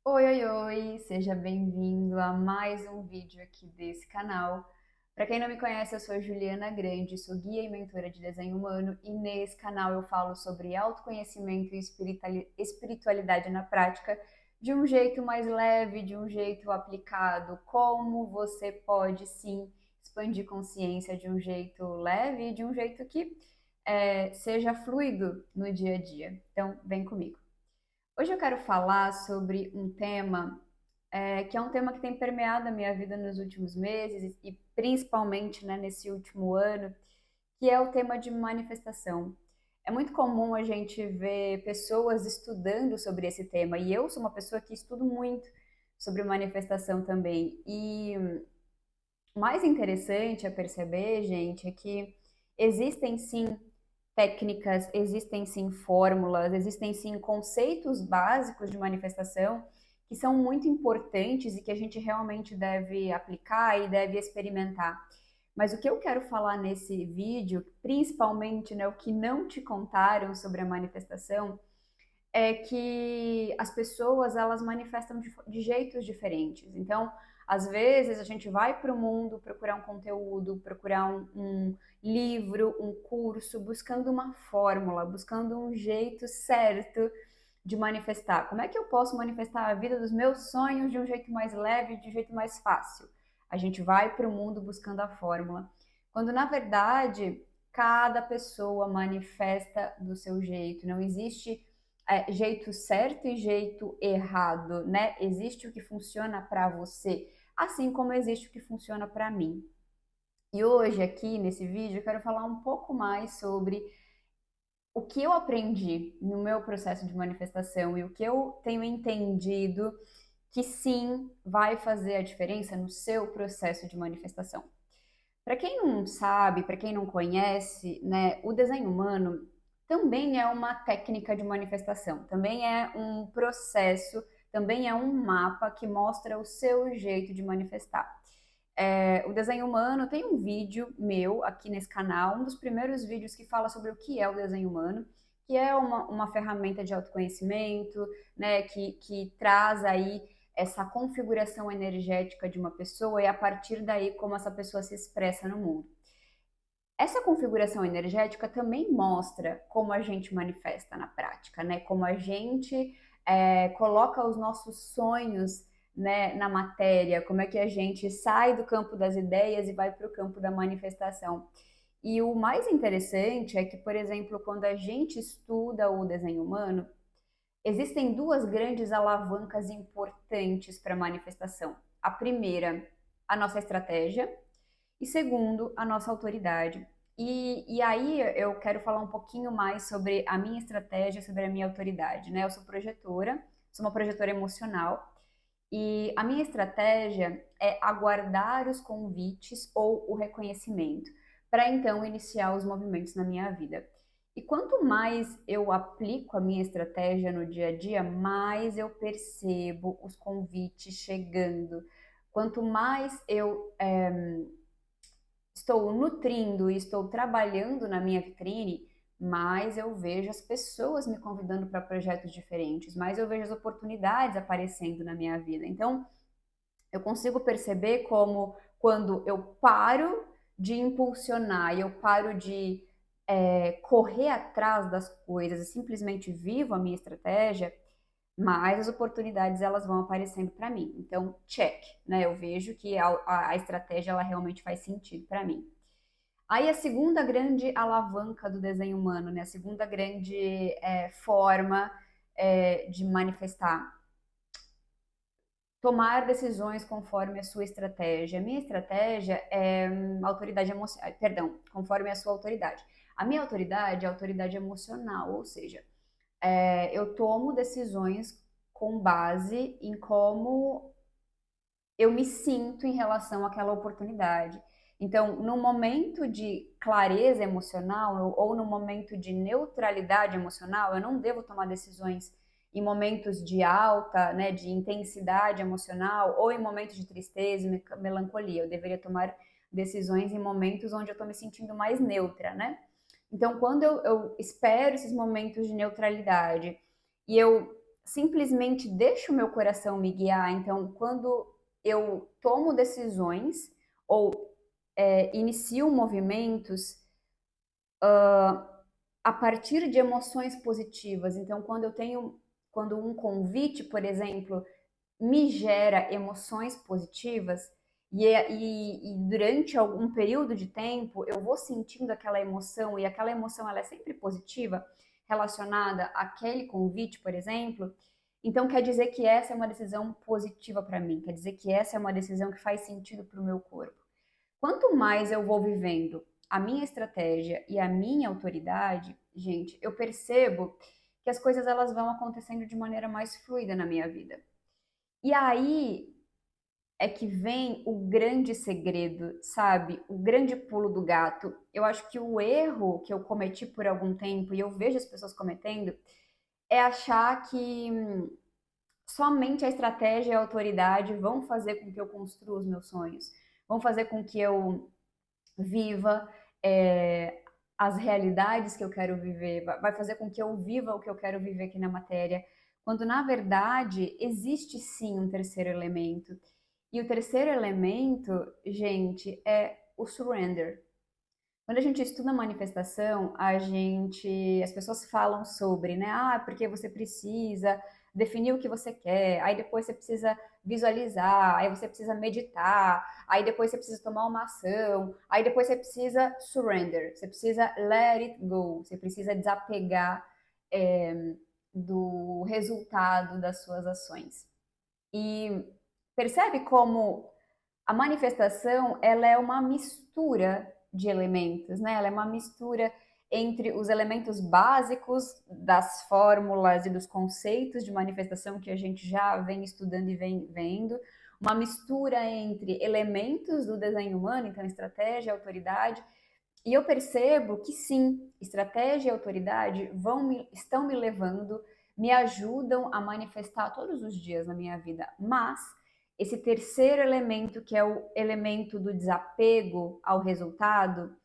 Oi, oi, oi! Seja bem-vindo a mais um vídeo aqui desse canal. Para quem não me conhece, eu sou Juliana Grande, sou guia e mentora de desenho humano e nesse canal eu falo sobre autoconhecimento e espiritualidade na prática de um jeito mais leve, de um jeito aplicado, como você pode sim expandir consciência de um jeito leve e de um jeito que seja fluido no dia a dia. Então, vem comigo. Hoje eu quero falar sobre um tema que é um tema que tem permeado a minha vida nos últimos meses e principalmente, né, nesse último ano, que é o tema de manifestação. É muito comum a gente ver pessoas estudando sobre esse tema e eu sou uma pessoa que estudo muito sobre manifestação também. E o mais interessante a perceber, gente, é que existem sim técnicas, existem sim fórmulas, existem sim conceitos básicos de manifestação que são muito importantes e que a gente realmente deve aplicar e deve experimentar. Mas o que eu quero falar nesse vídeo, principalmente, né, o que não te contaram sobre a manifestação, é que as pessoas elas manifestam de jeitos diferentes. Então, às vezes a gente vai para o mundo procurar um conteúdo, procurar um livro, um curso, buscando uma fórmula, buscando um jeito certo de manifestar. Como é que eu posso manifestar a vida dos meus sonhos de um jeito mais leve, de um jeito mais fácil? A gente vai para o mundo buscando a fórmula, quando na verdade cada pessoa manifesta do seu jeito. Não existe jeito certo e jeito errado, né? Existe o que funciona para você, assim como existe o que funciona para mim. E hoje aqui nesse vídeo eu quero falar um pouco mais sobre o que eu aprendi no meu processo de manifestação e o que eu tenho entendido que sim vai fazer a diferença no seu processo de manifestação. Para quem não sabe, para quem não conhece, né, o desenho humano também é uma técnica de manifestação, também é um processo, também é um mapa que mostra o seu jeito de manifestar. O desenho humano tem um vídeo meu aqui nesse canal, um dos primeiros vídeos que fala sobre o que é o desenho humano, que é uma ferramenta de autoconhecimento, né, que traz aí essa configuração energética de uma pessoa e a partir daí como essa pessoa se expressa no mundo. Essa configuração energética também mostra como a gente manifesta na prática, né? Como a gente coloca os nossos sonhos, né, na matéria, como é que a gente sai do campo das ideias e vai para o campo da manifestação. E o mais interessante é que, por exemplo, quando a gente estuda o desenho humano, existem duas grandes alavancas importantes para a manifestação. A primeira, a nossa estratégia, e segundo, a nossa autoridade. E aí eu quero falar um pouquinho mais sobre a minha estratégia, sobre a minha autoridade, né? Eu sou uma projetora emocional, e a minha estratégia é aguardar os convites ou o reconhecimento, para então iniciar os movimentos na minha vida. E quanto mais eu aplico a minha estratégia no dia a dia, mais eu percebo os convites chegando. Quanto mais eu estou nutrindo e estou trabalhando na minha vitrine, mais eu vejo as pessoas me convidando para projetos diferentes, mais eu vejo as oportunidades aparecendo na minha vida. Então, eu consigo perceber como quando eu paro de impulsionar e eu paro de correr atrás das coisas e simplesmente vivo a minha estratégia, mais as oportunidades elas vão aparecendo para mim. Então, check, né? Eu vejo que a estratégia ela realmente faz sentido para mim. Aí a segunda grande alavanca do desenho humano, né? A segunda grande forma de manifestar. Tomar decisões conforme a sua estratégia. A minha estratégia é autoridade emocional, perdão, conforme a sua autoridade. A minha autoridade é autoridade emocional, ou seja, eu tomo decisões com base em como eu me sinto em relação àquela oportunidade. Então, no momento de clareza emocional ou no momento de neutralidade emocional, eu não devo tomar decisões em momentos de alta, né, de intensidade emocional ou em momentos de tristeza e melancolia. Eu deveria tomar decisões em momentos onde eu estou me sentindo mais neutra, né? Então, quando eu espero esses momentos de neutralidade e eu simplesmente deixo o meu coração me guiar. Então, quando eu tomo decisões ou inicio movimentos a partir de emoções positivas. Então, quando um convite, por exemplo, me gera emoções positivas e durante algum período de tempo eu vou sentindo aquela emoção e aquela emoção ela é sempre positiva relacionada àquele convite, por exemplo, então quer dizer que essa é uma decisão positiva para mim, quer dizer que essa é uma decisão que faz sentido para o meu corpo. Quanto mais eu vou vivendo a minha estratégia e a minha autoridade, gente, eu percebo que as coisas elas vão acontecendo de maneira mais fluida na minha vida. E aí é que vem o grande segredo, sabe? O grande pulo do gato. Eu acho que o erro que eu cometi por algum tempo, e eu vejo as pessoas cometendo, é achar que somente a estratégia e a autoridade vão fazer com que eu construa os meus sonhos, vão fazer com que eu viva as realidades que eu quero viver, vai fazer com que eu viva o que eu quero viver aqui na matéria, quando na verdade existe sim um terceiro elemento. E o terceiro elemento, gente, é o surrender. Quando a gente estuda manifestação, as pessoas falam sobre, né? Ah, porque você precisa definir o que você quer, aí depois você precisa visualizar, aí você precisa meditar, aí depois você precisa tomar uma ação, aí depois você precisa surrender, você precisa let it go, você precisa desapegar do resultado das suas ações. E percebe como a manifestação ela é uma mistura de elementos, né? Ela é uma mistura entre os elementos básicos das fórmulas e dos conceitos de manifestação que a gente já vem estudando e vem vendo, uma mistura entre elementos do desenho humano, então estratégia, autoridade, e eu percebo que sim, estratégia e autoridade estão me levando, me ajudam a manifestar todos os dias na minha vida, mas esse terceiro elemento, que é o elemento do desapego ao resultado,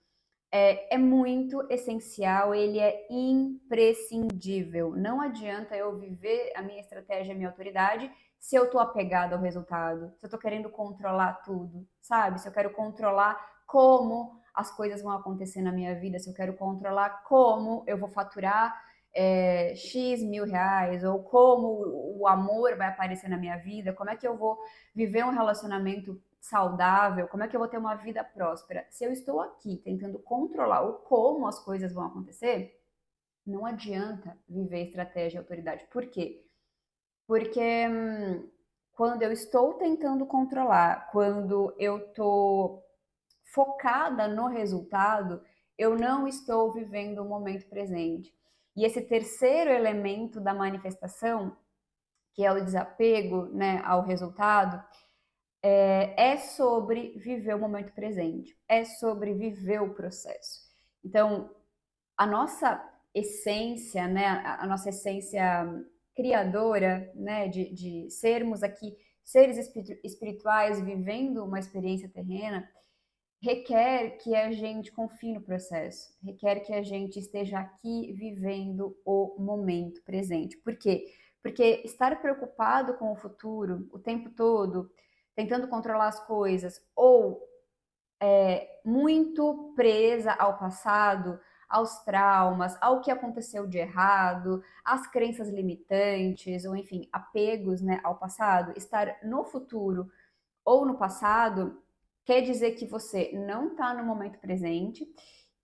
é muito essencial, ele é imprescindível. Não adianta eu viver a minha estratégia, a minha autoridade, se eu tô apegada ao resultado, se eu tô querendo controlar tudo, sabe? Se eu quero controlar como as coisas vão acontecer na minha vida, se eu quero controlar como eu vou faturar X mil reais, ou como o amor vai aparecer na minha vida, como é que eu vou viver um relacionamento saudável, como é que eu vou ter uma vida próspera? Se eu estou aqui tentando controlar o como as coisas vão acontecer, não adianta viver estratégia e autoridade. Por quê? Porque quando eu estou tentando controlar, quando eu estou focada no resultado, eu não estou vivendo o momento presente. E esse terceiro elemento da manifestação, que é o desapego, né, ao resultado, é sobre viver o momento presente, é sobre viver o processo. Então, a nossa essência, né, a nossa essência criadora, né, de sermos aqui seres espirituais vivendo uma experiência terrena, requer que a gente confie no processo, requer que a gente esteja aqui vivendo o momento presente. Por quê? Porque estar preocupado com o futuro o tempo todo, tentando controlar as coisas, ou muito presa ao passado, aos traumas, ao que aconteceu de errado, às crenças limitantes, ou enfim, apegos, né, ao passado, estar no futuro ou no passado quer dizer que você não está no momento presente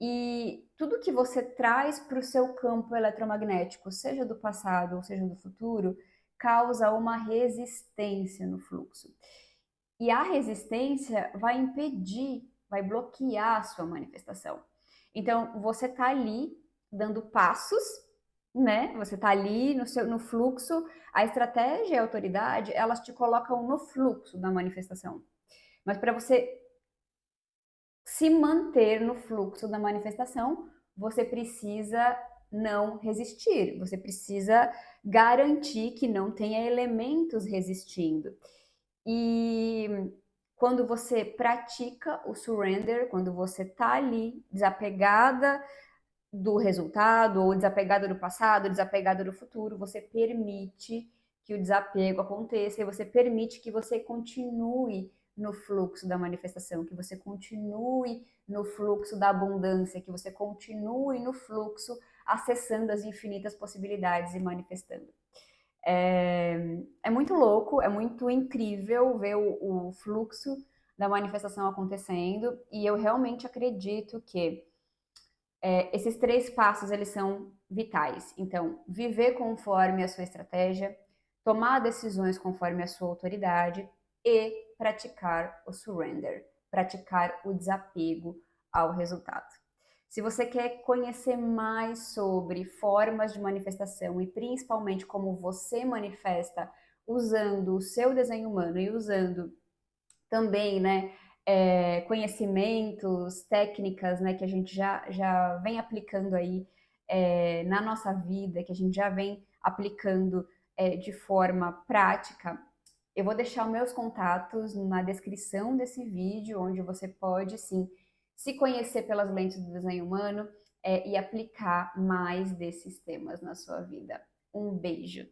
e tudo que você traz para o seu campo eletromagnético, seja do passado ou seja do futuro, causa uma resistência no fluxo. E a resistência vai impedir, vai bloquear a sua manifestação. Então, você está ali dando passos, né? Você está ali no fluxo, a estratégia e a autoridade, elas te colocam no fluxo da manifestação. Mas para você se manter no fluxo da manifestação, você precisa não resistir, você precisa garantir que não tenha elementos resistindo. E quando você pratica o surrender, quando você tá ali desapegada do resultado, ou desapegado do passado, desapegado do futuro, você permite que o desapego aconteça e você permite que você continue no fluxo da manifestação, que você continue no fluxo da abundância, que você continue no fluxo acessando as infinitas possibilidades e manifestando. É muito louco, é muito incrível ver o fluxo da manifestação acontecendo, e eu realmente acredito que esses 3 passos, eles são vitais. Então, viver conforme a sua estratégia, tomar decisões conforme a sua autoridade e praticar o surrender, praticar o desapego ao resultado. Se você quer conhecer mais sobre formas de manifestação e principalmente como você manifesta usando o seu desenho humano e usando também, né, conhecimentos, técnicas, né, que a gente já vem aplicando aí na nossa vida, que a gente já vem aplicando de forma prática, eu vou deixar os meus contatos na descrição desse vídeo, onde você pode, sim, se conhecer pelas lentes do desenho humano e aplicar mais desses temas na sua vida. Um beijo!